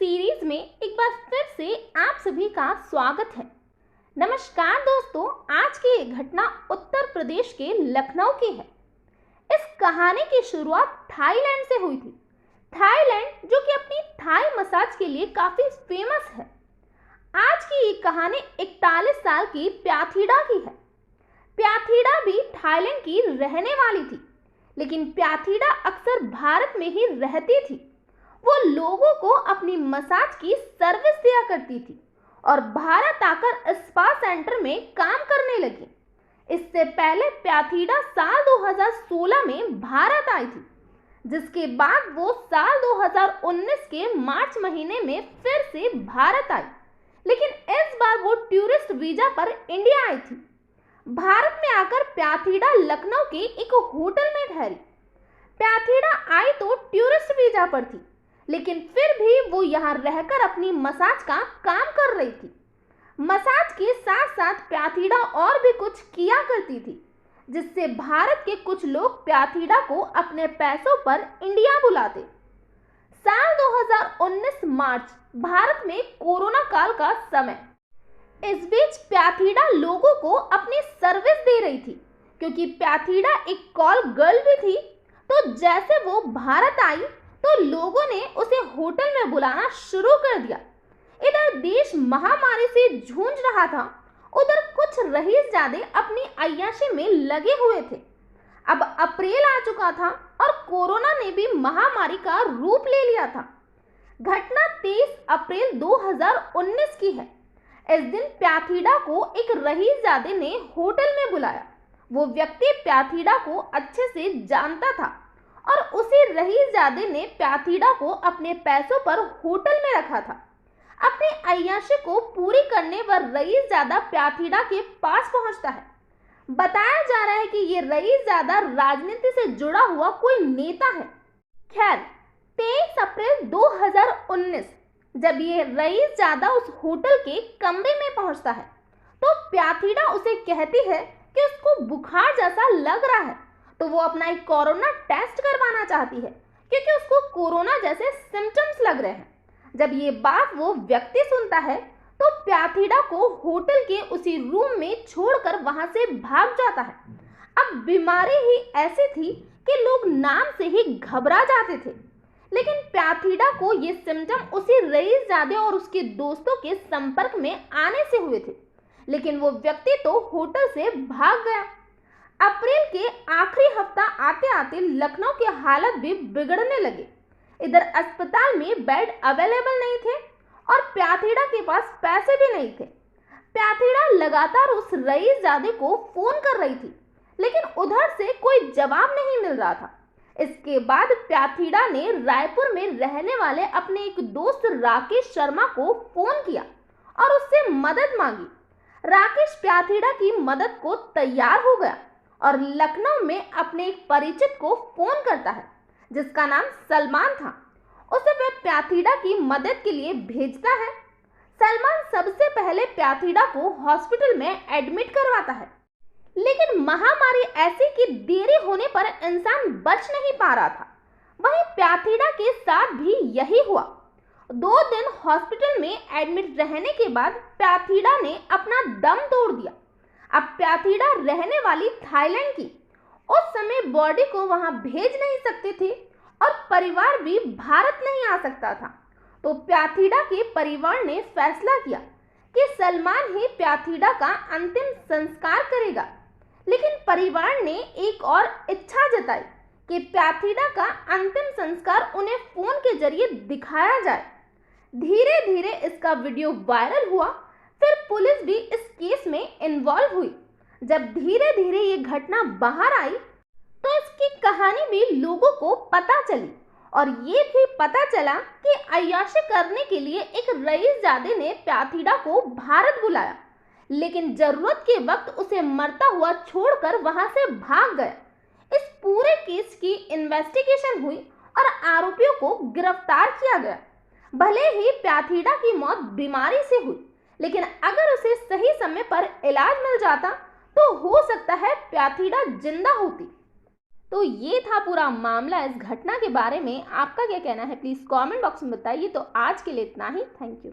Series में एक बार फिर से आप सभी का स्वागत है। नमस्कार दोस्तों, आज की ये घटना उत्तर प्रदेश के लखनऊ की है। इस कहानी की शुरुआत थाईलैंड से हुई थी। थाईलैंड जो कि अपनी थाई मसाज के लिए काफी फेमस है। आज की ये कहानी 41 साल की प्याथीडा की है। प्याथीडा भी थाईलैंड की रहने वाली थी, लेकिन प्याथीडा अक्सर भारत में ही रहती थी। वो लोगों को अपनी मसाज की सर्विस दिया करती थी और भारत आकर स्पा सेंटर में काम करने लगी। इससे पहले प्याथीडा साल 2016 में भारत आई थी, जिसके बाद वो साल 2019 के मार्च महीने में फिर से भारत आई, लेकिन इस बार वो टूरिस्ट वीजा पर इंडिया आई थी। भारत में आकर प्याथीडा लखनऊ के एक होटल में ठहरी। प्याथीडा आई तो टूरिस्ट वीजा पर थी, लेकिन फिर भी वो यहाँ रहकर अपनी मसाज का काम कर रही थी। मसाज के साथ साथ प्याथीडा और भी कुछ किया करती थी, जिससे भारत के कुछ लोग प्याथीडा को अपने पैसों पर इंडिया बुलाते। साल 2019 मार्च, भारत में कोरोना काल का समय। इस बीच प्याथीडा लोगों को अपनी सर्विस दे रही थी, क्योंकि प्याथीडा एक कॉल गर्ल भी थी। तो जैसे वो भारत आई तो लोगों ने उसे होटल में बुलाना शुरू कर दिया। इधर देश महामारी से जूझ रहा था, उधर कुछ रईसजादे अपनी अय्याशी में लगे हुए थे। अब अप्रैल आ चुका था और कोरोना ने भी महामारी का रूप ले लिया था। घटना 23 अप्रैल 2019 की है। इस दिन प्याथीडा को एक रईसजादे ने होटल में बुलाया। वो व्यक्ति प्याथीडा को अच्छे से जानता था और उसी रईसजादे ने प्याथीडा को अपने पैसों पर होटल में रखा था। अपनी अय्याशी को पूरी करने पर रईसजादा प्याथीडा के पास पहुंचता है। बताया जा रहा है कि ये रईसजादा राजनीति से जुड़ा हुआ कोई नेता है। खैर, 23 अप्रैल 2019 जब ये रईसजादा उस होटल के कमरे में पहुंचता है, तो प्याथीडा उसे कहती है कि उसको बुखार जैसा लग रहा है, तो वो अपना एक कोरोना टेस्ट करवाना चाहती है, क्योंकि उसको कोरोना जैसे सिम्टम्स लग रहे हैं। जब ये बात वो व्यक्ति सुनता है, तो प्याथीडा को होटल के उसी रूम में छोड़कर वहां से भाग जाता है। अब बीमारी ही ऐसी थी कि लोग नाम से ही घबरा जाते थे, लेकिन प्याथीडा को ये सिम्टम उसी रईसजादे और उसके दोस्तों के संपर्क में आने से हुए थे, लेकिन वो व्यक्ति तो होटल से भाग गया। अप्रैल के आखिरी हफ्ता आते आते लखनऊ की हालत भी बिगड़ने लगे। इधर अस्पताल में बेड अवेलेबल नहीं थे और प्याथीडा के पास पैसे भी नहीं थे। प्याथीडा लगातार उस रईसजादे को फोन कर रही थी, लेकिन उधर से कोई जवाब नहीं मिल रहा था। इसके बाद प्याथीडा ने रायपुर में रहने वाले अपने एक दोस्त राकेश शर्मा को फोन किया और उससे मदद मांगी। राकेश प्याथीडा की मदद को तैयार हो गया और लखनऊ में अपने एक परिचित को फोन करता है, जिसका नाम सलमान था। उसे वह प्याथीडा की मदद के लिए भेजता है। सलमान सबसे पहले प्याथीडा को हॉस्पिटल में एडमिट करवाता है, लेकिन महामारी ऐसी कि देरी होने पर इंसान बच नहीं पा रहा था। वहीं प्याथीडा के साथ भी यही हुआ। 2 दिन हॉस्पिटल में एडमिट रहने के बाद प्याथीडा ने अपना दम तोड़ दिया। अब प्याथीडा रहने वाली थाईलैंड की, उस समय बॉडी को वहां भेज नहीं सकते थे और परिवार भी भारत नहीं आ सकता था। तो प्याथीडा के परिवार ने फैसला किया कि सलमान ही प्याथीडा का अंतिम संस्कार करेगा, लेकिन परिवार ने एक और इच्छा जताई कि प्याथीडा का अंतिम संस्कार उन्हें फोन के जरिए दिखाया जाए। धीरे धीरे इसका वीडियो वायरल हुआ। फिर पुलिस भी इस केस में इन्वॉल्व हुई। जब धीरे धीरे ये घटना बाहर आई, तो इसकी कहानी भी लोगों को पता चली और ये भी पता चला कि अय्याशी करने के लिए एक रईसजादे ने प्याथीडा को भारत बुलाया, लेकिन जरूरत के वक्त उसे मरता हुआ छोड़कर वहां से भाग गया। इस पूरे केस की इन्वेस्टिगेशन हुई और आरोपियों को गिरफ्तार किया गया। भले ही प्याथीडा की मौत बीमारी से हुई, लेकिन अगर उसे सही समय पर इलाज मिल जाता तो हो सकता है प्याथीडा जिंदा होती। तो ये था पूरा मामला। इस घटना के बारे में आपका क्या कहना है, प्लीज़ कमेंट बॉक्स में बताइए। तो आज के लिए इतना ही। Thank you.